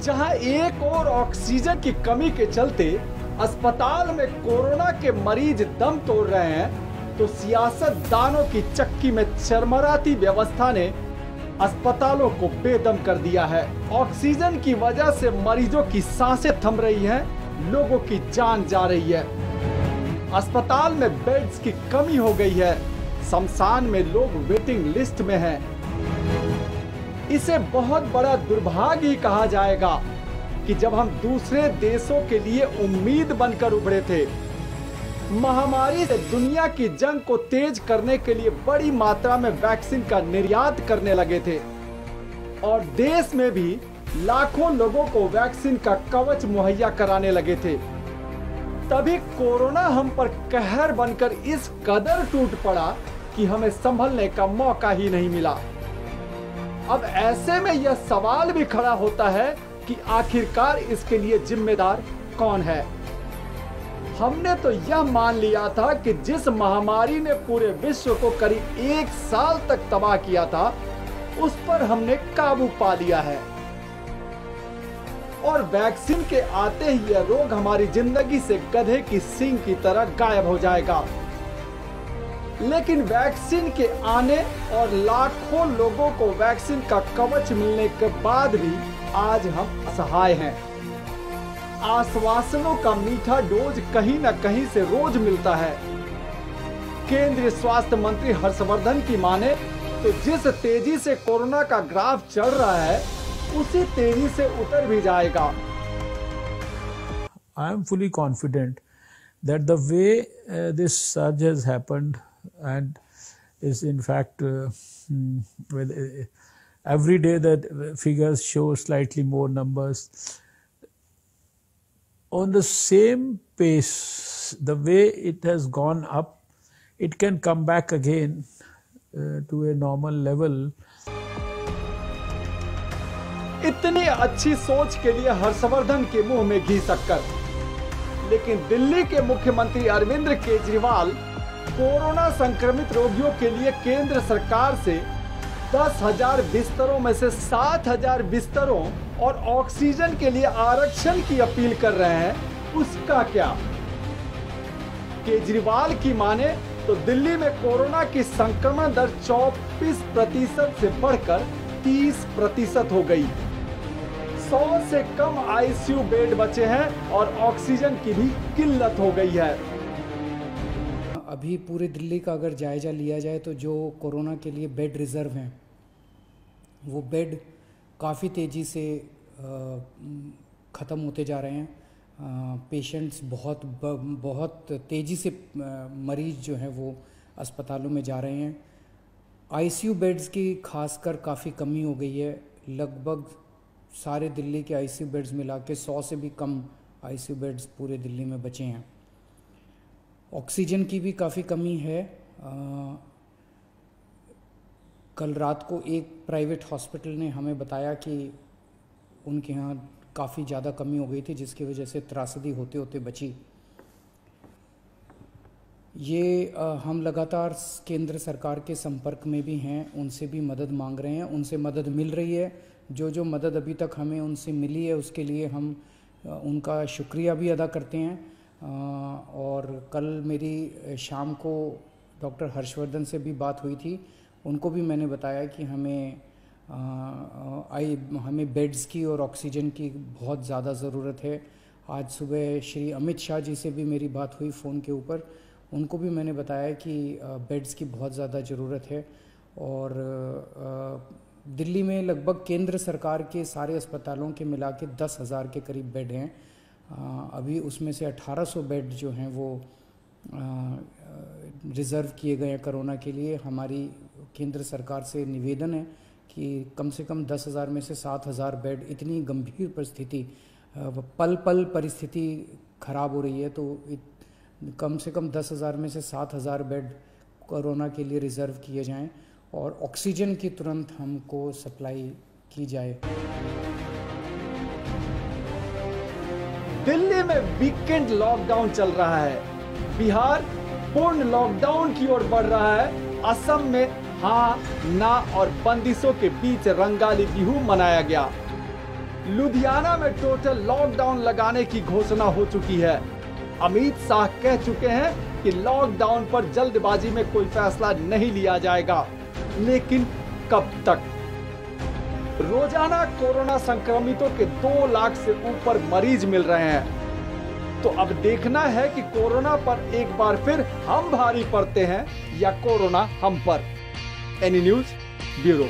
जहां एक और ऑक्सीजन की कमी के चलते अस्पताल में कोरोना के मरीज दम तोड़ रहे हैं, तो सियासतदानों की चक्की में चरमराती व्यवस्था ने अस्पतालों को बेदम कर दिया है। ऑक्सीजन की वजह से मरीजों की सांसें थम रही हैं, लोगों की जान जा रही है। अस्पताल में बेड्स की कमी हो गई है, शमशान में लोग वेटिंग लिस्ट में हैं। इसे बहुत बड़ा दुर्भाग्य ही कहा जाएगा कि जब हम दूसरे देशों के लिए उम्मीद बनकर उभरे थे, महामारी से दुनिया की जंग को तेज करने के लिए बड़ी मात्रा में वैक्सीन का निर्यात करने लगे थे और देश में भी लाखों लोगों को वैक्सीन का कवच मुहैया कराने लगे थे, तभी कोरोना हम पर कहर बनकर इस कदर टूट पड़ा कि हमें संभलने का मौका ही नहीं मिला। अब ऐसे में यह सवाल भी खड़ा होता है कि आखिरकार इसके लिए जिम्मेदार कौन है। हमने तो यह मान लिया था कि जिस महामारी ने पूरे विश्व को करीब 1 साल तक तबाह किया था, उस पर हमने काबू पा लिया है और वैक्सीन के आते ही यह रोग हमारी जिंदगी से गधे की सींग की तरह गायब हो जाएगा। लेकिन वैक्सीन के आने और लाखों लोगों को वैक्सीन का कवच मिलने के बाद भी आज हम असहाय हैं। आश्वासनों का मीठा डोज कहीं न कहीं से रोज मिलता है। केंद्रीय स्वास्थ्य मंत्री हर्षवर्धन की माने तो जिस तेजी से कोरोना का ग्राफ चढ़ रहा है, उसी तेजी से उतर भी जाएगा। I am fully confident that the way this surge has happened and is in fact every day that figures show slightly more numbers on the same pace, the way it has gone up, it can come back again to a normal level. इतनी अच्छी सोच के लिए हर्षवर्धन के मुंह में घी शक्कर, लेकिन दिल्ली के मुख्यमंत्री अरविंद केजरीवाल कोरोना संक्रमित रोगियों के लिए केंद्र सरकार से 10,000 बिस्तरों में से 7,000 बिस्तरों और ऑक्सीजन के लिए आरक्षण की अपील कर रहे हैं। उसका क्या? केजरीवाल की माने तो दिल्ली में कोरोना की संक्रमण दर 24% से बढ़कर 30% हो गई। 100 से कम आईसीयू बेड बचे हैं और ऑक्सीजन की भी किल्लत हो गई है। अभी पूरे दिल्ली का अगर जायजा लिया जाए तो जो कोरोना के लिए बेड रिज़र्व हैं, वो बेड काफ़ी तेज़ी से ख़त्म होते जा रहे हैं। पेशेंट्स बहुत तेज़ी से मरीज़ जो हैं वो अस्पतालों में जा रहे हैं। आईसीयू बेड्स की खासकर काफ़ी कमी हो गई है। लगभग सारे दिल्ली के आईसीयू बेड्स मिला के 100 से भी कम आईसीयू बेड्स पूरे दिल्ली में बचे हैं। ऑक्सीजन की भी काफ़ी कमी है। कल रात को एक प्राइवेट हॉस्पिटल ने हमें बताया कि उनके यहाँ काफ़ी ज़्यादा कमी हो गई थी, जिसकी वजह से त्रासदी होते होते बची। ये हम लगातार केंद्र सरकार के संपर्क में भी हैं, उनसे भी मदद मांग रहे हैं, उनसे मदद मिल रही है। जो मदद अभी तक हमें उनसे मिली है उसके लिए हम उनका शुक्रिया भी अदा करते हैं। और कल मेरी शाम को डॉक्टर हर्षवर्धन से भी बात हुई थी, उनको भी मैंने बताया कि हमें बेड्स की और ऑक्सीजन की बहुत ज़्यादा ज़रूरत है। आज सुबह श्री अमित शाह जी से भी मेरी बात हुई फ़ोन के ऊपर, उनको भी मैंने बताया कि बेड्स की बहुत ज़्यादा ज़रूरत है। और दिल्ली में लगभग केंद्र सरकार के सारे अस्पतालों के मिला के 10,000 के करीब बेड हैं। अभी उसमें से 1800 बेड जो हैं वो रिज़र्व किए गए हैं कोरोना के लिए। हमारी केंद्र सरकार से निवेदन है कि कम से कम 10,000 में से 7,000 बेड, इतनी गंभीर परिस्थिति, पल पल परिस्थिति ख़राब हो रही है, तो कम से कम 10,000 में से 7,000 बेड कोरोना के लिए रिज़र्व किए जाएं और ऑक्सीजन की तुरंत हमको सप्लाई की जाए। दिल्ली में वीकेंड लॉकडाउन चल रहा है। बिहार पूर्ण लॉकडाउन की ओर बढ़ रहा है। असम में हाँ, ना और बंदिशों के बीच रंगाली बिहू मनाया गया। लुधियाना में टोटल लॉकडाउन लगाने की घोषणा हो चुकी है। अमित शाह कह चुके हैं कि लॉकडाउन पर जल्दबाजी में कोई फैसला नहीं लिया जाएगा, लेकिन कब तक? रोजाना कोरोना संक्रमितों के 2 लाख से ऊपर मरीज मिल रहे हैं। तो अब देखना है कि कोरोना पर एक बार फिर हम भारी पड़ते हैं या कोरोना हम पर। Any news bureau.